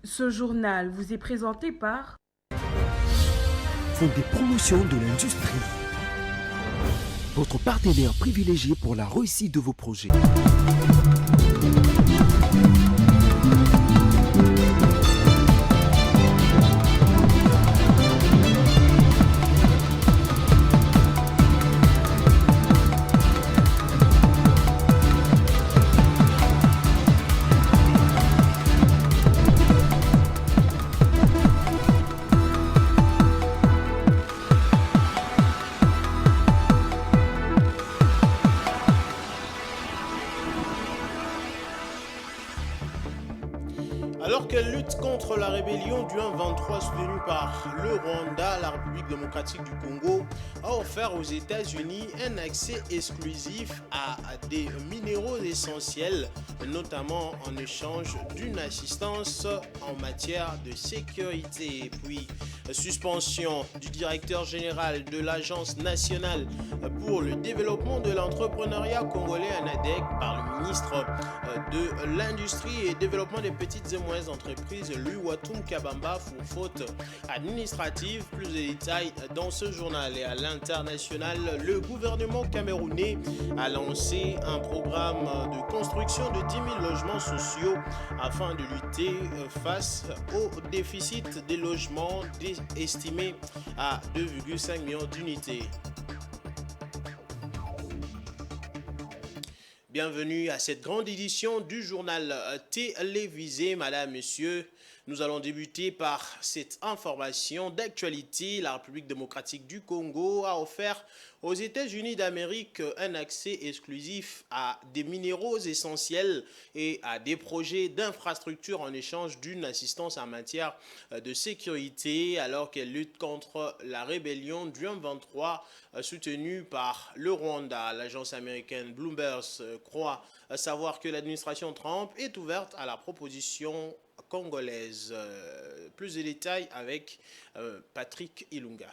Ce journal vous est présenté par Fonds des promotions de l'industrie. Votre partenaire privilégié pour la réussite de vos projets. Alors qu'elle lutte contre la rébellion du 1-23 soutenue par le Rwanda, la République démocratique du Congo a offert aux États-Unis un accès exclusif à des minéraux essentiels, notamment en échange d'une assistance en matière de sécurité. Puis, suspension du directeur général de l'Agence nationale pour le développement de l'entrepreneuriat congolais ANADEC par le ministre de l'Industrie et développement des petites et moyennes entreprises, Louis Watum Kabamba, pour faute administrative. Plus de détails dans ce journal. Et à l'international, le gouvernement camerounais a lancé un programme de construction de 10 000 logements sociaux afin de lutter face au déficit des logements estimé à 2,5 millions d'unités. Bienvenue à cette grande édition du journal télévisé, madame, messieurs. Nous allons débuter par cette information d'actualité. La République démocratique du Congo a offert aux États-Unis d'Amérique un accès exclusif à des minéraux essentiels et à des projets d'infrastructure en échange d'une assistance en matière de sécurité alors qu'elle lutte contre la rébellion du 1-23 soutenue par le Rwanda. L'agence américaine Bloomberg croit savoir que l'administration Trump est ouverte à la proposition congolaise. Plus de détails avec Patrick Ilunga.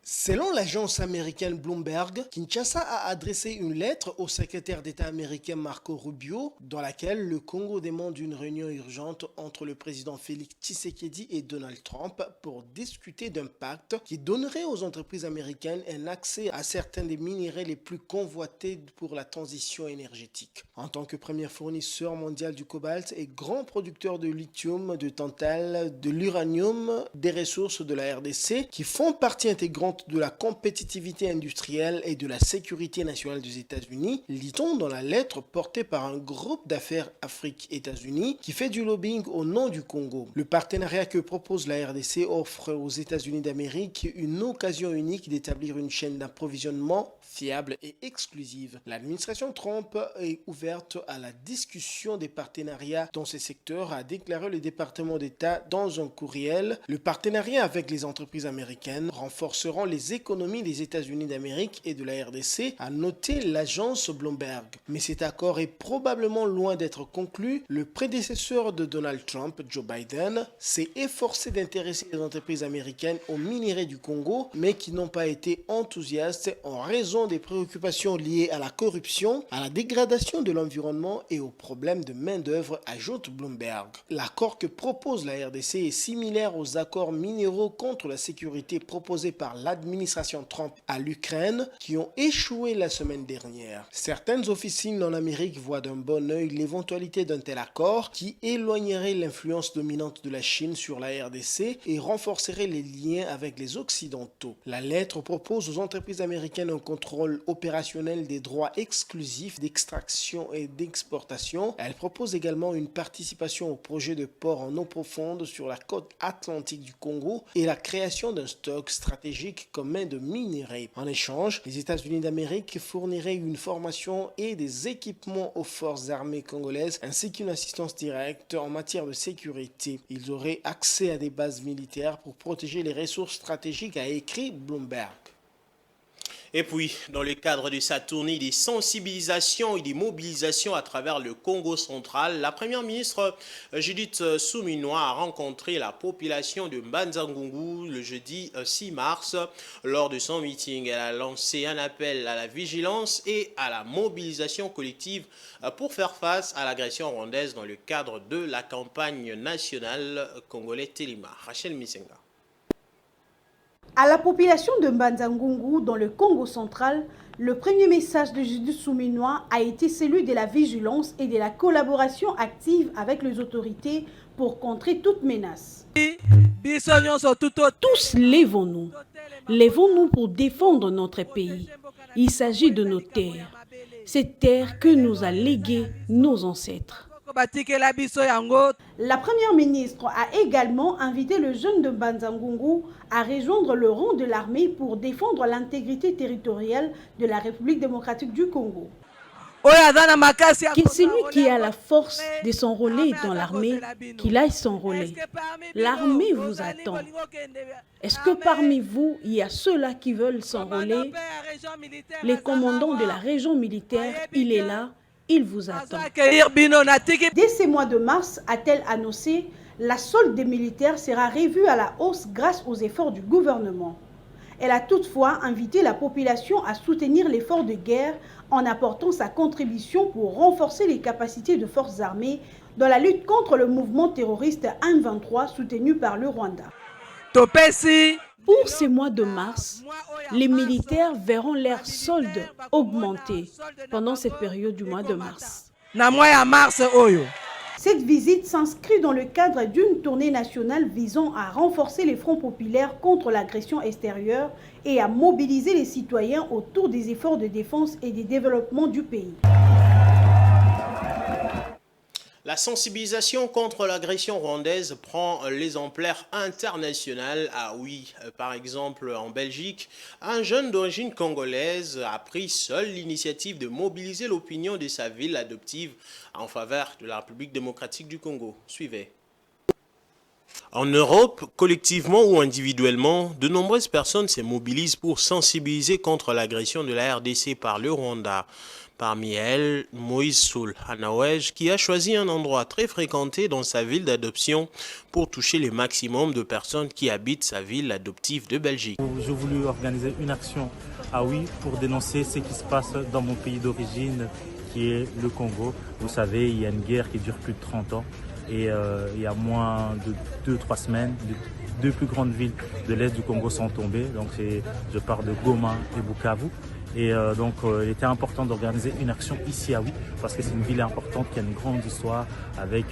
Selon l'agence américaine Bloomberg, Kinshasa a adressé une lettre au secrétaire d'État américain Marco Rubio dans laquelle le Congo demande une réunion urgente entre le président Félix Tshisekedi et Donald Trump pour discuter d'un pacte qui donnerait aux entreprises américaines un accès à certains des minéraux les plus convoités pour la transition énergétique. En tant que premier fournisseur mondial du cobalt et grand producteur de lithium, de tantal, de l'uranium, des ressources de la RDC qui font partie intégrante de la compétitivité industrielle et de la sécurité nationale des États-Unis, lit-on dans la lettre portée par un groupe d'affaires Afrique-États-Unis qui fait du lobbying au nom du Congo. Le partenariat que propose la RDC offre aux États-Unis d'Amérique une occasion unique d'établir une chaîne d'approvisionnement fiable et exclusive. L'administration Trump est ouverte à la discussion des partenariats dans ces secteurs, a déclaré le département d'État dans un courriel. Le partenariat avec les entreprises américaines renforceront les économies des États-Unis d'Amérique et de la RDC, a noté l'agence Bloomberg. Mais cet accord est probablement loin d'être conclu. Le prédécesseur de Donald Trump, Joe Biden, s'est efforcé d'intéresser les entreprises américaines aux minéraux du Congo, mais qui n'ont pas été enthousiastes en raison des préoccupations liées à la corruption, à la dégradation de l'environnement et aux problèmes de main-d'œuvre, ajoute Bloomberg. L'accord que propose la RDC est similaire aux accords minéraux contre la sécurité proposés par l'administration Trump à l'Ukraine qui ont échoué la semaine dernière. Certaines officines en Amérique voient d'un bon œil l'éventualité d'un tel accord qui éloignerait l'influence dominante de la Chine sur la RDC et renforcerait les liens avec les Occidentaux. La lettre propose aux entreprises américaines un contrôle opérationnel des droits exclusifs d'extraction et d'exportation. Elle propose également une participation au projet de port en eau profonde sur la côte atlantique du Congo et la création d'un stock stratégique commun de minéraux. En échange, les États-Unis d'Amérique fourniraient une formation et des équipements aux forces armées congolaises ainsi qu'une assistance directe en matière de sécurité. Ils auraient accès à des bases militaires pour protéger les ressources stratégiques, a écrit Bloomberg. Et puis, dans le cadre de sa tournée de sensibilisation et de mobilisation à travers le Congo central, la première ministre Judith Suminwa a rencontré la population de Mbanza-Ngungu le jeudi 6 mars. Lors de son meeting, elle a lancé un appel à la vigilance et à la mobilisation collective pour faire face à l'agression rwandaise dans le cadre de la campagne nationale congolaise Telima. Rachel Misenga. À la population de Mbanza-Ngungu dans le Congo central, le premier message de Judith Suminwa a été celui de la vigilance et de la collaboration active avec les autorités pour contrer toute menace. Tous lèvons-nous. Lèvons-nous pour défendre notre pays. Il s'agit de nos terres. Ces terres que nous a léguées nos ancêtres. La première ministre a également invité le jeune de Mbanza-Ngungu à rejoindre le rang de l'armée pour défendre l'intégrité territoriale de la République démocratique du Congo. Que celui qui a la force de s'enrôler dans l'armée, qu'il aille s'enrôler. L'armée vous attend. Est-ce que parmi vous, il y a ceux-là qui veulent s'enrôler? Les commandants de la région militaire, il est là. Il vous attend. Dès ce mois de mars, a-t-elle annoncé, la solde des militaires sera revue à la hausse grâce aux efforts du gouvernement. Elle a toutefois invité la population à soutenir l'effort de guerre en apportant sa contribution pour renforcer les capacités de forces armées dans la lutte contre le mouvement terroriste M23 soutenu par le Rwanda. Pour ce mois de mars, les militaires verront leur solde augmenter pendant cette période du mois de mars. Cette visite s'inscrit dans le cadre d'une tournée nationale visant à renforcer les fronts populaires contre l'agression extérieure et à mobiliser les citoyens autour des efforts de défense et de développement du pays. La sensibilisation contre l'agression rwandaise prend les ampleurs internationales. Ah oui, par exemple en Belgique, un jeune d'origine congolaise a pris seul l'initiative de mobiliser l'opinion de sa ville adoptive en faveur de la République démocratique du Congo. Suivez. En Europe, collectivement ou individuellement, de nombreuses personnes se mobilisent pour sensibiliser contre l'agression de la RDC par le Rwanda. Parmi elles, Moïse Soul Hanawej, qui a choisi un endroit très fréquenté dans sa ville d'adoption pour toucher le maximum de personnes qui habitent sa ville adoptive de Belgique. J'ai voulu organiser une action à Oui pour dénoncer ce qui se passe dans mon pays d'origine, qui est le Congo. Vous savez, il y a une guerre qui dure plus de 30 ans et il y a moins de 2-3 semaines, deux plus grandes villes de l'Est du Congo sont tombées. Donc je parle de Goma et Bukavu. Et donc il était important d'organiser une action ici à Oui, parce que c'est une ville importante qui a une grande histoire avec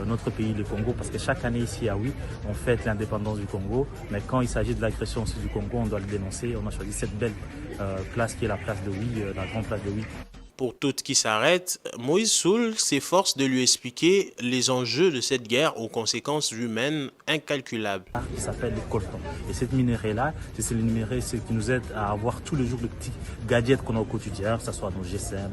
notre pays, le Congo, parce que chaque année ici à Oui, on fête l'indépendance du Congo, mais quand il s'agit de l'agression aussi du Congo, on doit le dénoncer. On a choisi cette belle place qui est la place de Oui, la grande place de Oui. Pour toutes qui s'arrêtent, Moïse Soul s'efforce de lui expliquer les enjeux de cette guerre aux conséquences humaines incalculables. Il s'appelle le coltan. Et cette minerai-là, c'est le minerai qui nous aide à avoir tous les jours le petit gadget qu'on a au quotidien, que ce soit nos GSM,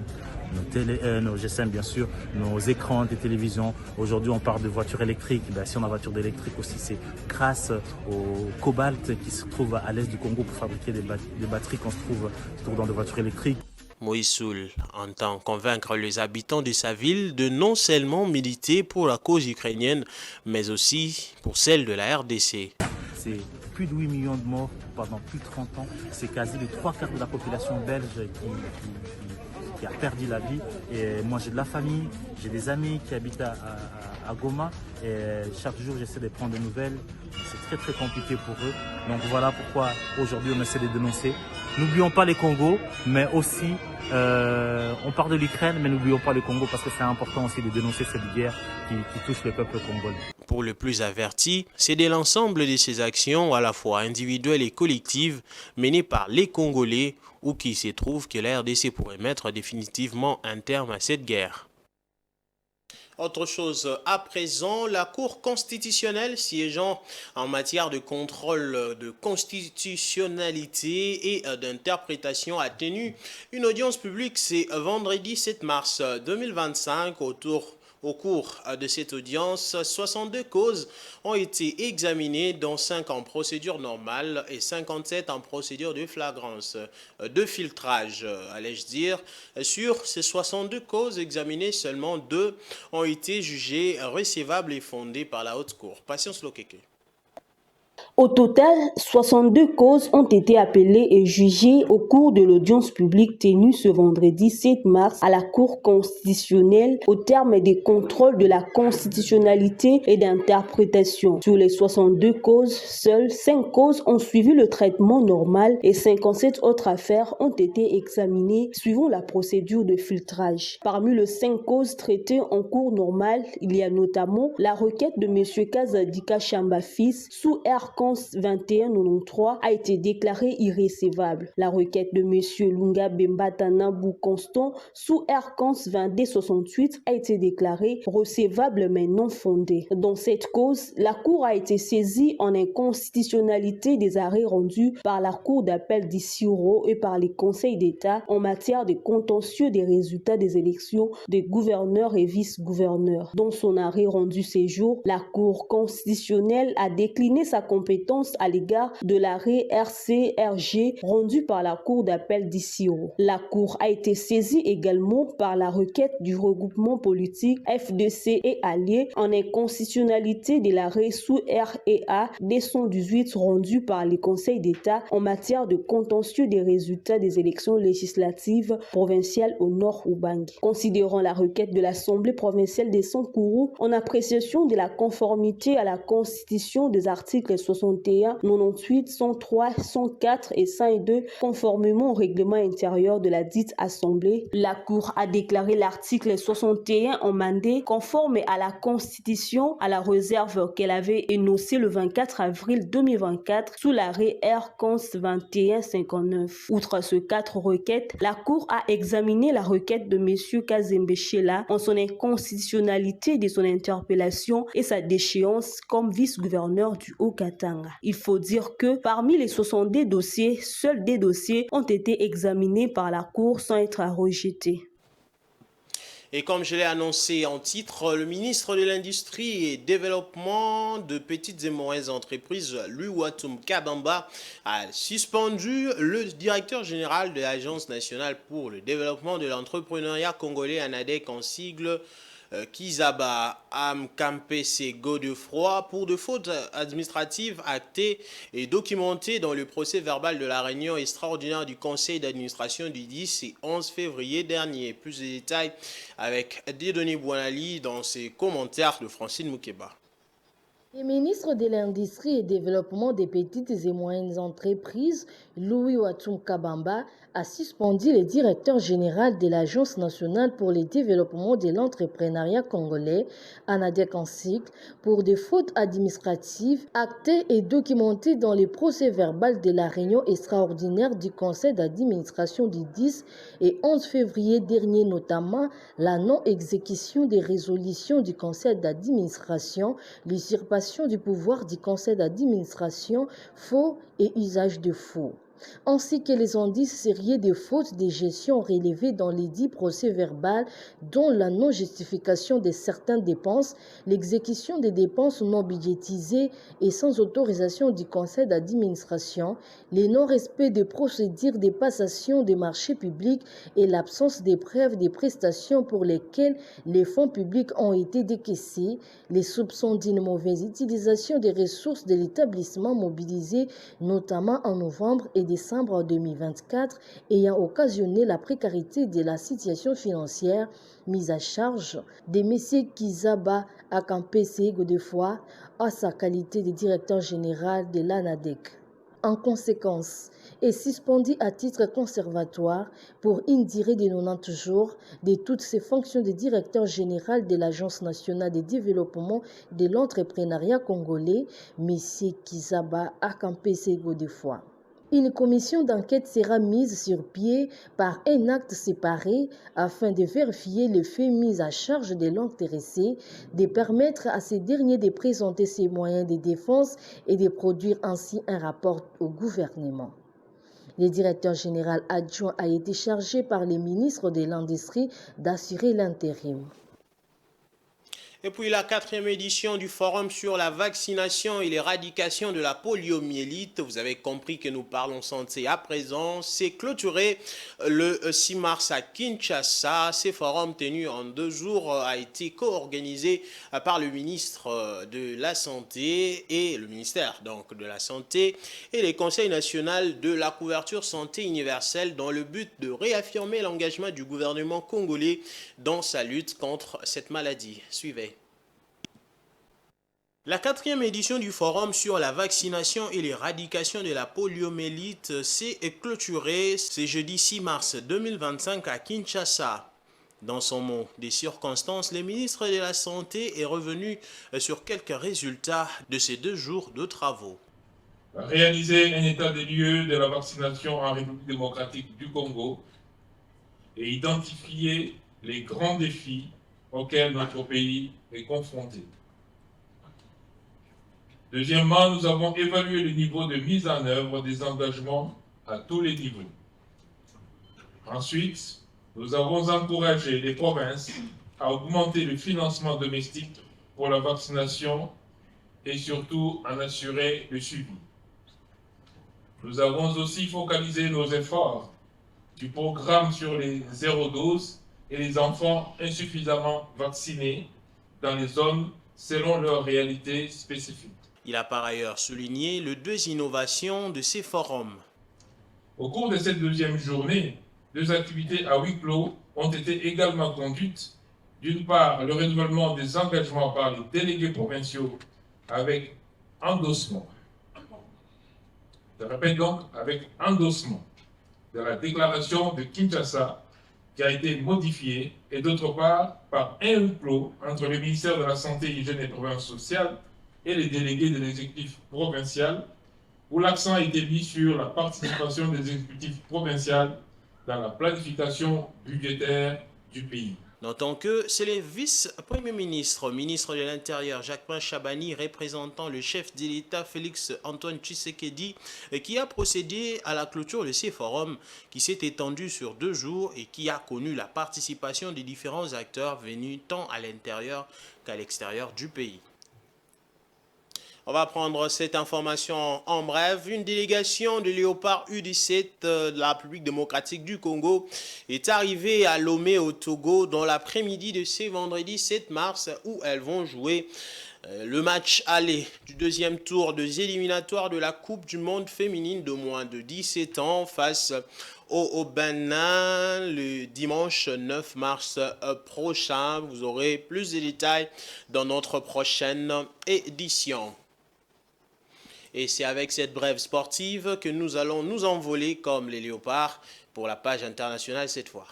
nos GSM bien sûr, nos écrans de télévision. Aujourd'hui on parle de voitures électriques. Ben, si on a une voiture électrique aussi, c'est grâce au cobalt qui se trouve à l'est du Congo pour fabriquer des batteries qu'on se trouve dans des voitures électriques. Moïse Soul entend convaincre les habitants de sa ville de non seulement militer pour la cause ukrainienne, mais aussi pour celle de la RDC. C'est plus de 8 millions de morts pendant plus de 30 ans. C'est quasi les 3/4 de la population belge qui a perdu la vie. Et moi j'ai de la famille, j'ai des amis qui habitent à Goma. Et chaque jour j'essaie de prendre des nouvelles. C'est très compliqué pour eux. Donc voilà pourquoi aujourd'hui on essaie de dénoncer. N'oublions pas les Congos, mais aussi on parle de l'Ukraine, mais n'oublions pas le Congo parce que c'est important aussi de dénoncer cette guerre qui touche le peuple congolais. Pour le plus averti, c'est de l'ensemble de ces actions, à la fois individuelles et collectives, menées par les Congolais, ou qui se trouve que la RDC pourrait mettre définitivement un terme à cette guerre. Autre chose à présent, la Cour constitutionnelle siégeant en matière de contrôle de constitutionnalité et d'interprétation a tenu une audience publique, c'est vendredi 7 mars 2025 Au cours de cette audience, 62 causes ont été examinées, dont 5 en procédure normale et 57 en procédure de flagrance, de filtrage, allais-je dire. Sur ces 62 causes examinées, seulement 2 ont été jugées recevables et fondées par la Haute Cour. Patience Lokeke. Au total, 62 causes ont été appelées et jugées au cours de l'audience publique tenue ce vendredi 7 mars à la Cour constitutionnelle au terme des contrôles de la constitutionnalité et d'interprétation. Sur les 62 causes, seules 5 causes ont suivi le traitement normal et 57 autres affaires ont été examinées suivant la procédure de filtrage. Parmi les 5 causes traitées en cours normal, il y a notamment la requête de M. Kazadika Chamba fils sous R. 2193 a été déclarée irrécevable. La requête de M. Lunga Bembata Nabou Constant sous R. 2268 a été déclarée recevable mais non fondée. Dans cette cause, la Cour a été saisie en inconstitutionnalité des arrêts rendus par la Cour d'appel d'Issiro et par les conseils d'État en matière de contentieux des résultats des élections des gouverneurs et vice-gouverneurs. Dans son arrêt rendu ces jours, la Cour constitutionnelle a décliné sa compétence à l'égard de l'arrêt RCRG rendu par la Cour d'appel d'Issiro. La Cour a été saisie également par la requête du regroupement politique FDC et alliés en inconstitutionnalité de l'arrêt sous REA 218 rendu par les conseils d'État en matière de contentieux des résultats des élections législatives provinciales au Nord Ubangi. Considérant la requête de l'Assemblée provinciale des Sankourou en appréciation de la conformité à la Constitution des articles 61, 98, 103, 104 et 102 conformément au règlement intérieur de la dite Assemblée, la Cour a déclaré l'article 61 en mandé conforme à la Constitution à la réserve qu'elle avait énoncée le 24 avril 2024 sous l'arrêt R. 2159. Outre ces 4 requêtes, la Cour a examiné la requête de M. Kazembe Shela en son inconstitutionnalité de son interpellation et sa déchéance comme vice-gouverneur du Haut-Katanga. Il faut dire que parmi les 62 dossiers, seuls des dossiers ont été examinés par la Cour sans être rejetés. Et comme je l'ai annoncé en titre, le ministre de l'Industrie et Développement de petites et moyennes entreprises, Louis-Watum Kabamba, a suspendu le directeur général de l'Agence nationale pour le développement de l'entrepreneuriat congolais, ANADEC en sigle, Kizaba Amkampese Godefroy pour de fautes administratives actées et documentées dans le procès verbal de la réunion extraordinaire du conseil d'administration du 10 et 11 février dernier. Plus de détails avec Dieudonné Bouanali dans ses commentaires de Francine Moukeba. Le ministre de l'Industrie et Développement des petites et moyennes entreprises, Louis-Watum Kabamba, a suspendu le directeur général de l'Agence nationale pour le développement de l'entrepreneuriat congolais, ANADEC en cycle, pour des fautes administratives actées et documentées dans le procès verbal de la réunion extraordinaire du conseil d'administration du 10 et 11 février dernier, notamment la non-exécution des résolutions du conseil d'administration, l'usurpation du pouvoir du conseil d'administration, faux et usage de faux, ainsi que les indices sérieux de fautes de gestion relevés dans les 10 procès verbal, dont la non-justification de certaines dépenses, l'exécution des dépenses non budgétisées et sans autorisation du conseil d'administration, le non-respect des procédures de passation des marchés publics et l'absence de preuves des prestations pour lesquelles les fonds publics ont été décaissés, les soupçons d'une mauvaise utilisation des ressources de l'établissement mobilisées notamment en novembre et décembre 2024 ayant occasionné la précarité de la situation financière mise à charge de M. Kizaba Akampese Godefroy à sa qualité de directeur général de l'ANADEC. En conséquence, est suspendu à titre conservatoire pour une durée de 90 jours de toutes ses fonctions de directeur général de l'Agence nationale de développement de l'entrepreneuriat congolais, M. Kizaba Akampese Godefroy. Une commission d'enquête sera mise sur pied par un acte séparé afin de vérifier les faits mis à charge de l'intéressé, de permettre à ces derniers de présenter ses moyens de défense et de produire ainsi un rapport au gouvernement. Le directeur général adjoint a été chargé par le ministre de l'Industrie d'assurer l'intérim. Et puis la 4e édition du forum sur la vaccination et l'éradication de la poliomyélite, vous avez compris que nous parlons santé à présent, c'est clôturé le 6 mars à Kinshasa. Ce forum tenu en 2 jours a été co-organisé par le ministre de la Santé et le ministère donc de la Santé et les conseils nationaux de la couverture santé universelle dans le but de réaffirmer l'engagement du gouvernement congolais dans sa lutte contre cette maladie. Suivez. La 4e édition du forum sur la vaccination et l'éradication de la poliomyélite s'est clôturée ce jeudi 6 mars 2025 à Kinshasa. Dans son mot des circonstances, le ministre de la Santé est revenu sur quelques résultats de ces 2 jours de travaux. Réaliser un état des lieux de la vaccination en République démocratique du Congo et identifier les grands défis auxquels notre pays est confronté. Deuxièmement, nous avons évalué le niveau de mise en œuvre des engagements à tous les niveaux. Ensuite, nous avons encouragé les provinces à augmenter le financement domestique pour la vaccination et surtout en assurer le suivi. Nous avons aussi focalisé nos efforts du programme sur les 0 doses et les enfants insuffisamment vaccinés dans les zones selon leurs réalités spécifiques. Il a par ailleurs souligné les 2 innovations de ces forums. Au cours de cette 2e journée, 2 activités à huis clos ont été également conduites. D'une part, le renouvellement des engagements par les délégués provinciaux avec endossement. Je répète donc, avec endossement de la déclaration de Kinshasa qui a été modifiée, et d'autre part, par un huis clos entre le ministère de la Santé, Hygiène et Prévention sociale et les délégués de l'exécutif provincial, où l'accent a été mis sur la participation des exécutifs provinciaux dans la planification budgétaire du pays. Notons que c'est le vice-premier ministre, ministre de l'Intérieur, Jacquemin Chabani, représentant le chef de l'État, Félix Antoine Tshisekedi, qui a procédé à la clôture de ces forums qui s'est étendu sur 2 jours et qui a connu la participation des différents acteurs venus tant à l'intérieur qu'à l'extérieur du pays. On va prendre cette information en bref. Une délégation de Léopard U17 de la République démocratique du Congo est arrivée à Lomé au Togo dans l'après-midi de ce vendredi 7 mars où elles vont jouer le match aller du 2e tour des éliminatoires de la Coupe du Monde féminine de moins de 17 ans face au Bénin le dimanche 9 mars prochain. Vous aurez plus de détails dans notre prochaine édition. Et c'est avec cette brève sportive que nous allons nous envoler comme les léopards pour la page internationale cette fois.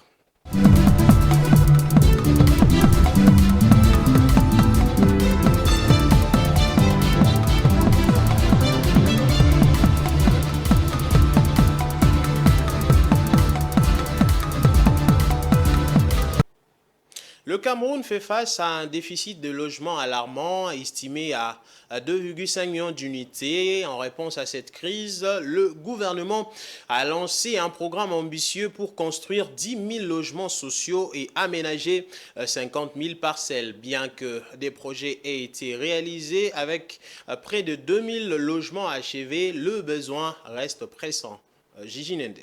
Le Cameroun fait face à un déficit de logement alarmant estimé à 2,5 millions d'unités. En réponse à cette crise, le gouvernement a lancé un programme ambitieux pour construire 10 000 logements sociaux et aménager 50 000 parcelles. Bien que des projets aient été réalisés avec près de 2 000 logements achevés, le besoin reste pressant. Gigi Nende.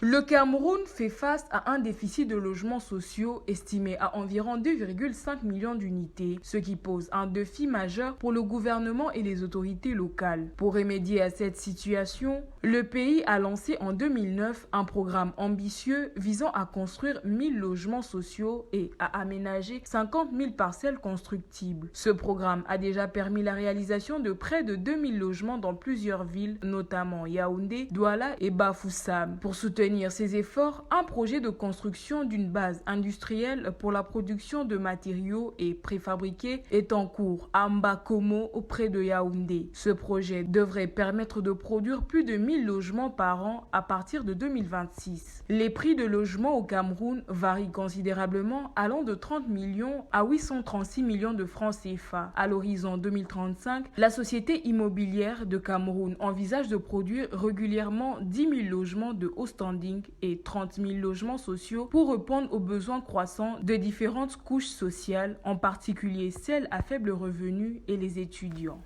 Le Cameroun fait face à un déficit de logements sociaux estimé à environ 2,5 millions d'unités, ce qui pose un défi majeur pour le gouvernement et les autorités locales. Pour remédier à cette situation, le pays a lancé en 2009 un programme ambitieux visant à construire 1000 logements sociaux et à aménager 50 000 parcelles constructibles. Ce programme a déjà permis la réalisation de près de 2000 logements dans plusieurs villes, notamment Yaoundé, Douala et Bafoussam. Pour soutenir ces efforts, un projet de construction d'une base industrielle pour la production de matériaux et préfabriqués est en cours à Mbakomo auprès de Yaoundé. Ce projet devrait permettre de produire plus de 1000 logements par an à partir de 2026. Les prix de logements au Cameroun varient considérablement, allant de 30 millions à 836 millions de francs CFA. À l'horizon 2035, la société immobilière de Cameroun envisage de produire régulièrement 10 000 logements de haut standard crowdfunding et 30 000 logements sociaux pour répondre aux besoins croissants de différentes couches sociales, en particulier celles à faible revenu et les étudiants.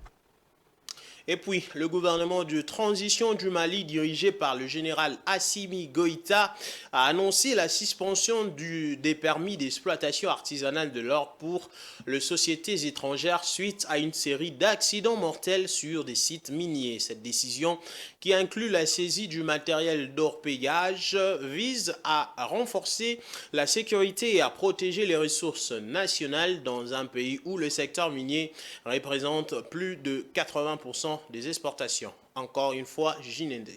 Et puis, le gouvernement de transition du Mali, dirigé par le général Assimi Goïta, a annoncé la suspension des permis d'exploitation artisanale de l'or pour les sociétés étrangères suite à une série d'accidents mortels sur des sites miniers. Cette décision, qui inclut la saisie du matériel d'orpaillage, vise à renforcer la sécurité et à protéger les ressources nationales dans un pays où le secteur minier représente plus de 80% des exportations. Encore une fois, Jinende.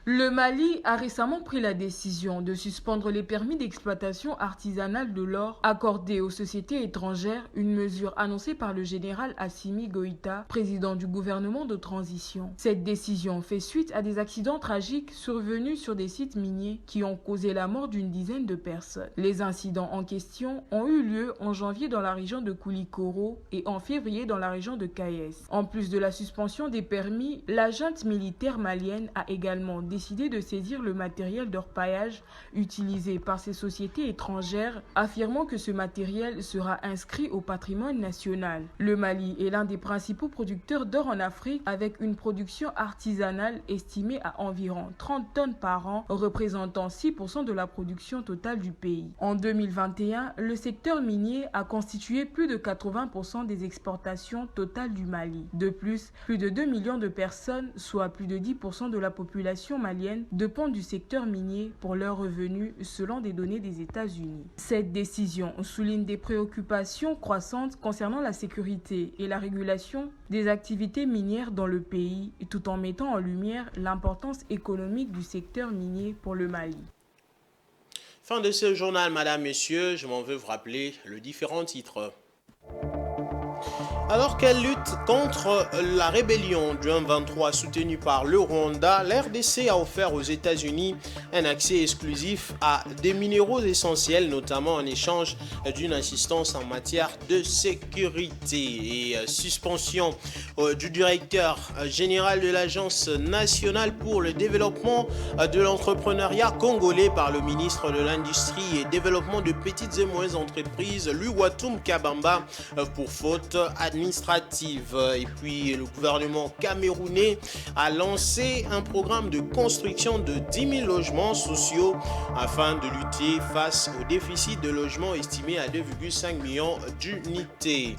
Le Mali a récemment pris la décision de suspendre les permis d'exploitation artisanale de l'or accordés aux sociétés étrangères, une mesure annoncée par le général Assimi Goïta, président du gouvernement de transition. Cette décision fait suite à des accidents tragiques survenus sur des sites miniers qui ont causé la mort d'une dizaine de personnes. Les incidents en question ont eu lieu en janvier dans la région de Koulikoro et en février dans la région de Kayes. En plus de la suspension des permis, la junte militaire malienne a également décidé de saisir le matériel d'orpaillage utilisé par ces sociétés étrangères, affirmant que ce matériel sera inscrit au patrimoine national. Le Mali est l'un des principaux producteurs d'or en Afrique, avec une production artisanale estimée à environ 30 tonnes par an, représentant 6% de la production totale du pays. En 2021, le secteur minier a constitué plus de 80% des exportations totales du Mali. De plus de 2 millions de personnes, soit plus de 10% de la population malienne, dépendent du secteur minier pour leurs revenus selon des données des États-Unis. Cette décision souligne des préoccupations croissantes concernant la sécurité et la régulation des activités minières dans le pays, tout en mettant en lumière l'importance économique du secteur minier pour le Mali. Fin de ce journal, madame, messieurs, je m'en veux vous rappeler les différents titres. Alors qu'elle lutte contre la rébellion du M23 soutenue par le Rwanda, l'RDC a offert aux États-Unis un accès exclusif à des minéraux essentiels, notamment en échange d'une assistance en matière de sécurité. Et suspension du directeur général de l'Agence nationale pour le développement de l'entrepreneuriat congolais par le ministre de l'Industrie et Développement de petites et moyennes entreprises, Louis-Watum Kabamba, pour faute administrative. Et puis le gouvernement camerounais a lancé un programme de construction de 10 000 logements sociaux afin de lutter face au déficit de logements estimé à 2,5 millions d'unités.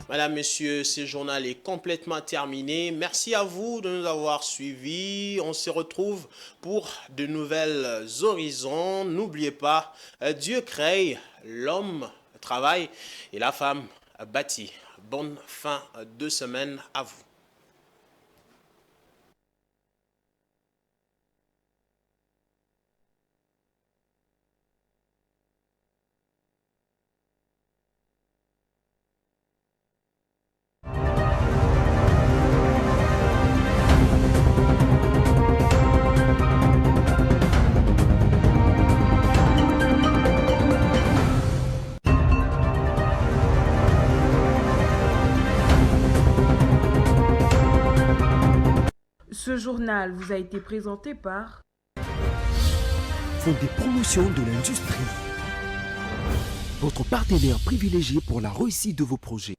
Madame, messieurs, ce journal est complètement terminé. Merci à vous de nous avoir suivis. On se retrouve pour de nouvelles horizons. N'oubliez pas, Dieu crée, l'homme travaille et la femme bâtit. Bonne fin de semaine à vous. Ce journal vous a été présenté par Fonds des promotions de l'industrie. Votre partenaire privilégié pour la réussite de vos projets.